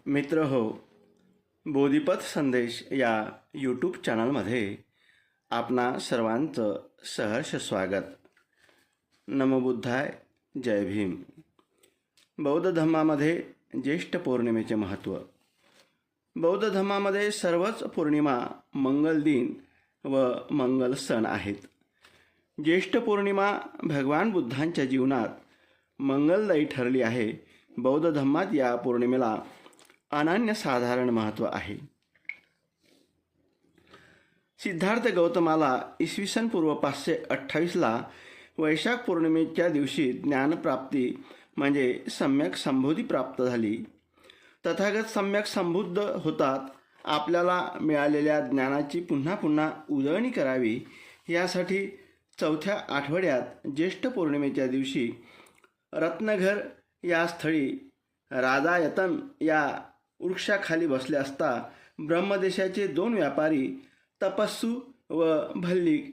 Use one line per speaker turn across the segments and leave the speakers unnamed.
मित्र हो, बोधिपथ संदेश या यूट्यूब चॅनलमध्ये आपणा सर्वांचं सहर्ष स्वागत. नमो बुद्धाय, जय भीम. बौद्ध धर्मामध्ये ज्येष्ठ पौर्णिमेचे महत्त्व. बौद्ध धर्मामध्ये सर्वच पौर्णिमा मंगल दिन व मंगल सण आहेत. ज्येष्ठ पौर्णिमा भगवान बुद्धांच्या जीवनात मंगलदायी ठरली आहे. बौद्ध धर्मात या पौर्णिमेला अनन्यसाधारण महत्त्व आहे. सिद्धार्थ गौतमाला इसवी सन पूर्व 528ला वैशाख पौर्णिमेच्या दिवशी ज्ञानप्राप्ती म्हणजे सम्यक संबोधी प्राप्त झाली. तथागत सम्यक संबुद्ध होतात. आपल्याला मिळालेल्या ज्ञानाची पुन्हा पुन्हा उजळणी करावी यासाठी चौथ्या आठवड्यात ज्येष्ठ पौर्णिमेच्या दिवशी रत्नघर या स्थळी राजा यतन या वृक्षाखाली बसले असता ब्रह्मदेशाचे 2 व्यापारी तपस्सू व भल्लिक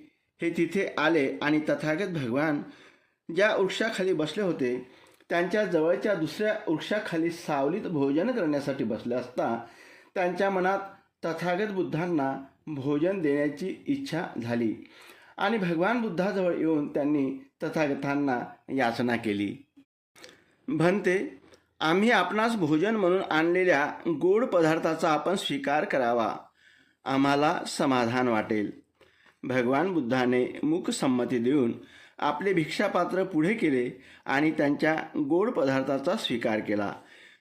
हे तिथे आले आणि तथागत भगवान ज्या वृक्षाखाली बसले होते त्यांच्या जवळच्या दुसऱ्या वृक्षाखाली सावलीत भोजन करण्यासाठी बसले असता त्यांच्या मनात तथागत बुद्धांना भोजन देण्याची इच्छा झाली आणि भगवान बुद्धाजवळ येऊन त्यांनी तथागतांना याचना केली. भन्ते, आम्ही आपणास भोजन म्हणून आणलेल्या गोड पदार्थाचा आपण स्वीकार करावा. आम्हाला समाधान वाटेल. भगवान बुद्धाने मूक संमती देऊन आपले भिक्षापात्र पुढे केले आणि त्यांच्या गोड पदार्थाचा स्वीकार केला.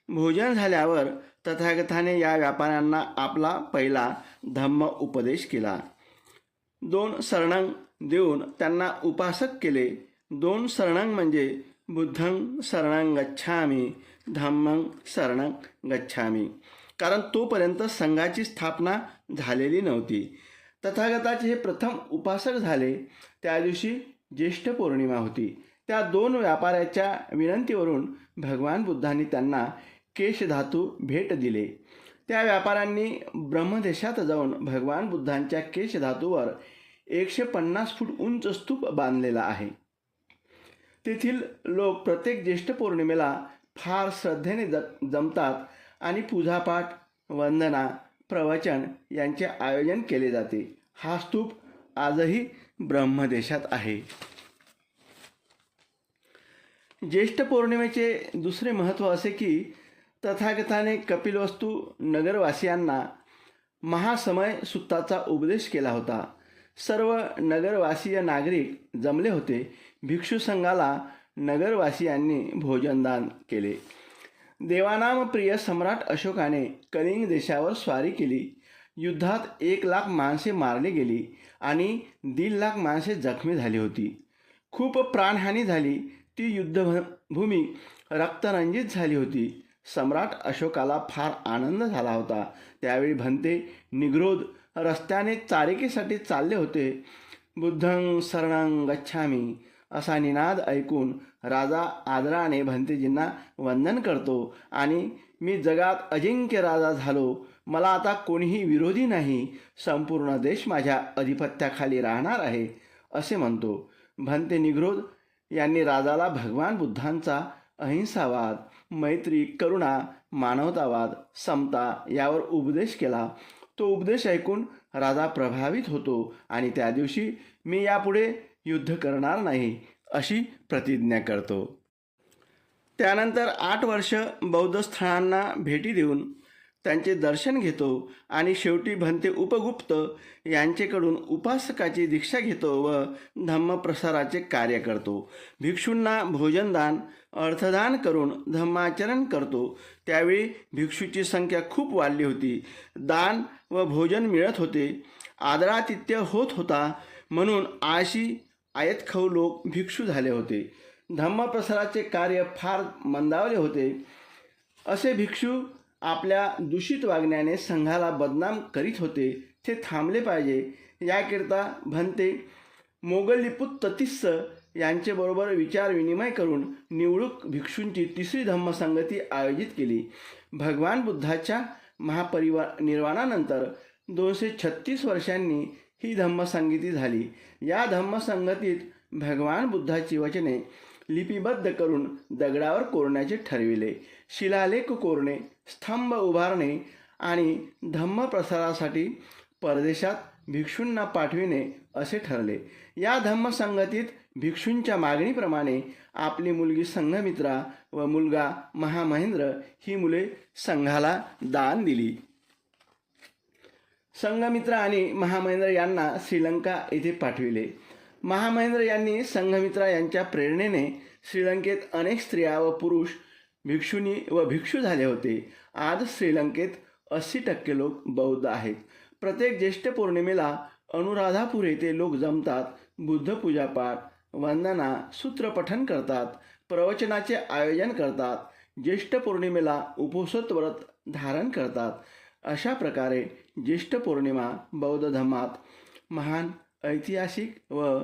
भोजन झाल्यावर तथागताने या व्यापाऱ्यांना आपला पहिला धम्म उपदेश केला. 2 शरणंग देऊन त्यांना उपासक केले. 2 शरणंग म्हणजे बुद्धं शरणं गच्छामि, धम्मं शरणं गच्छामि. कारण तोपर्यंत संघाची स्थापना झालेली नव्हती. तथागताचे हे प्रथम उपासक झाले. त्या दिवशी ज्येष्ठ पौर्णिमा होती. त्या 2 व्यापाऱ्याच्या विनंतीवरून भगवान बुद्धांनी त्यांना केशधातू भेट दिले. त्या व्यापाऱ्यांनी ब्रह्मदेशात जाऊन भगवान बुद्धांच्या केशधातूवर 150 फूट उंच स्तूप बांधलेला आहे. तेथील लोक प्रत्येक ज्येष्ठ पौर्णिमेला फार श्रद्धेने जमतात आणि पूजापाठ, वंदना, प्रवचन यांचे आयोजन केले जाते. हा स्तूप आजही ब्रह्मदेशात आहे. ज्येष्ठ पौर्णिमेचे दुसरे महत्त्व असे की तथागताने कपिलवस्तू नगरवासियांना महासमय सूक्ताचा उपदेश केला होता. सर्व नगरवासीय नागरिक जमले होते. भिक्षू संघाला नगरवासियांनी भोजनदान केले. देवानाम प्रिय सम्राट अशोकाने कलिंग देशावर स्वारी केली. युद्धात 1,00,000 माणसे मारली गेली आणि 1.5 लाख माणसे जखमी झाली होती. खूप प्राणहानी झाली. ती युद्धभूमी रक्तरंजित झाली होती. सम्राट अशोकाला फार आनंद झाला होता. त्यावेळी भन्ते निग्रोध रस्त्याने चारिकेसाठी चालले होते. बुद्धं शरणं गच्छामि असा निनाद ऐकून राजा आदराने भन्तेजींना वंदन करतो आणि मी जगात अजिंक्य राजा झालो. मला आता कोणीही विरोधी नाही. संपूर्ण देश माझ्या अधिपत्याखाली राहणार आहे असे म्हणतो. भन्ते निग्रोध यांनी राजाला भगवान बुद्धांचा अहिंसावाद, मैत्री, करुणा, मानवतावाद, समता यावर उपदेश केला. तो उपदेश ऐकून राजा प्रभावित होतो आणि त्या दिवशी मी यापुढे युद्ध करणार नाही अशी प्रतिज्ञा करतो. त्यानंतर 8 वर्ष बौद्ध स्थळांना भेटी देऊन त्यांचे दर्शन घेतो आणि शेवटी भन्ते उपगुप्त यांचेकडून उपासकाची दीक्षा घेतो व धम्मप्रसाराचे कार्य करतो. भिक्षूंना भोजनदान, अर्थदान करून धम्माचरण करतो. त्यावेळी भिक्षूची संख्या खूप वाढली होती. दान व भोजन मिळत होते. आदरातिथ्य होत होता. म्हणून आळशी आयतखाऊ लोक भिक्षू झाले होते. धम्मप्रसाराचे कार्य फार मंदावले होते. असे भिक्षू आपल्या दूषित वागण्याने संघाला बदनाम करीत होते. ते थांबले पाहिजे याकरिता भन्ते मोगलीपुत ततिस्स यांच्याबरोबर विचारविनिमय करून निवडक भिक्षूंची 3री धम्मसंगती आयोजित केली. भगवान बुद्धाच्या महापरिनिर्वाणानंतर 236 वर्षांनी ही धम्मसंगती झाली. या धम्मसंगतीत भगवान बुद्धाची वचने लिपिबद्ध करून दगडावर कोरण्याचे ठरविले. शिलालेख कोरणे, स्तंभ उभारणे आणि धम्म प्रसारासाठी परदेशात भिक्षूंना पाठविणे असे ठरले. या धम्मसंगतीत भिक्षूंच्या मागणीप्रमाणे आपली मुलगी संघमित्रा व मुलगा महामहेंद्र ही मुले संघाला दान दिली. संघमित्रा आणि महामहेंद्र यांना श्रीलंका येथे पाठविले. महामहेंद्र यांनी संघमित्रा यांच्या प्रेरणेने श्रीलंकेत अनेक स्त्रिया व पुरुष भिक्षुनी व भिक्षू झाले होते. आज श्रीलंकेत 80% लोक बौद्ध आहेत. प्रत्येक ज्येष्ठ पौर्णिमेला अनुराधापूर येथे लोक जमतात. बुद्ध पूजापाठ, वंदना, सूत्रपठण करतात, प्रवचनाचे आयोजन करतात. ज्येष्ठ पौर्णिमेला उपोषित व्रत धारण करतात. अशा प्रकारे ज्येष्ठ पौर्णिमा बौद्ध धर्मात महान, ऐतिहासिक व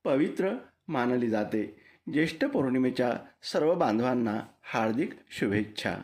पवित्र मानली जाते. ज्येष्ठ पौर्णिमेच्या सर्व बांधवांना हार्दिक शुभेच्छा.